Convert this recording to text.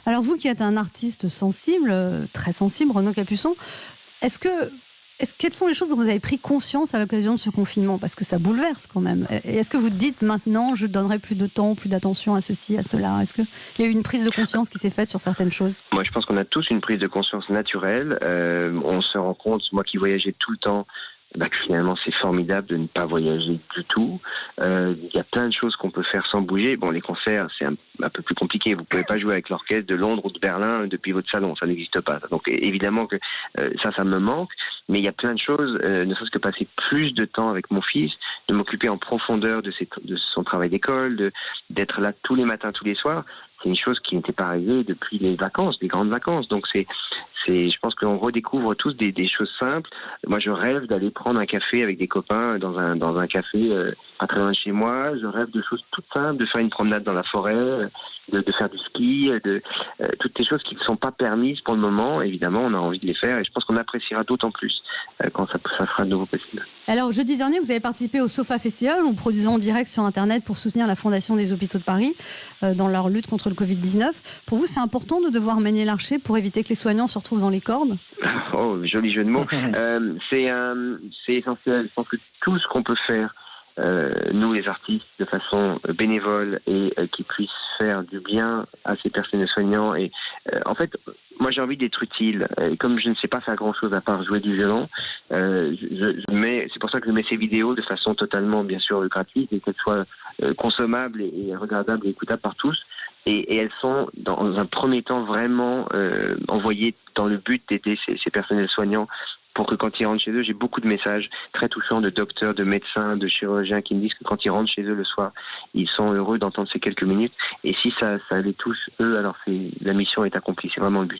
Alors vous qui êtes un artiste sensible, très sensible, Renaud Capuçon, quelles sont les choses dont vous avez pris conscience à l'occasion de ce confinement? Parce que ça bouleverse quand même. Et est-ce que vous dites maintenant, je donnerai plus de temps, plus d'attention à ceci, à cela? Est-ce qu'il y a eu une prise de conscience qui s'est faite sur certaines choses? Moi, je pense qu'on a tous une prise de conscience naturelle. On se rend compte, moi qui voyageais tout le temps, que finalement c'est formidable de ne pas voyager du tout. Il y a plein de choses qu'on peut faire sans bouger. Bon, les concerts, c'est un peu plus compliqué. Vous pouvez pas jouer avec l'orchestre de Londres ou de Berlin depuis votre salon, ça n'existe pas. Donc évidemment que ça me manque. Mais il y a plein de choses, ne serait-ce que passer plus de temps avec mon fils, de m'occuper en profondeur de son travail d'école, d'être là tous les matins, tous les soirs. C'est une chose qui n'était pas arrivée depuis les vacances, les grandes vacances. Donc je pense qu'on redécouvre tous des choses simples. Moi, je rêve d'aller prendre un café avec des copains dans un café pas très loin de chez moi. Je rêve de choses toutes simples, de faire une promenade dans la forêt, de faire du ski, toutes ces choses qui ne sont pas permises pour le moment. Évidemment, on a envie de les faire et je pense qu'on appréciera d'autant plus quand ça sera de nouveau possible. Alors, jeudi dernier, vous avez participé au SOFA Festival, où produisant en direct sur Internet pour soutenir la Fondation des Hôpitaux de Paris dans leur lutte contre le Covid-19. Pour vous, c'est important de devoir manier l'archet pour éviter que les soignants se retrouvent dans les cordes? Oh, joli jeu de mots. C'est essentiel. Je pense que tout ce qu'on peut faire, nous les artistes, de façon bénévole et qui puisse faire du bien à ces personnels soignants. Et en fait, moi j'ai envie d'être utile. Et comme je ne sais pas faire grand-chose à part jouer du violon, c'est pour ça que je mets ces vidéos de façon totalement, bien sûr, gratuite et qu'elles soient consommables et regardables et écoutables par tous. Et elles sont, dans un premier temps, vraiment envoyées dans le but d'aider ces personnels soignants pour que quand ils rentrent chez eux, j'ai beaucoup de messages très touchants de docteurs, de médecins, de chirurgiens qui me disent que quand ils rentrent chez eux le soir, ils sont heureux d'entendre ces quelques minutes. Et si ça les touche, eux, alors la mission est accomplie. C'est vraiment le but.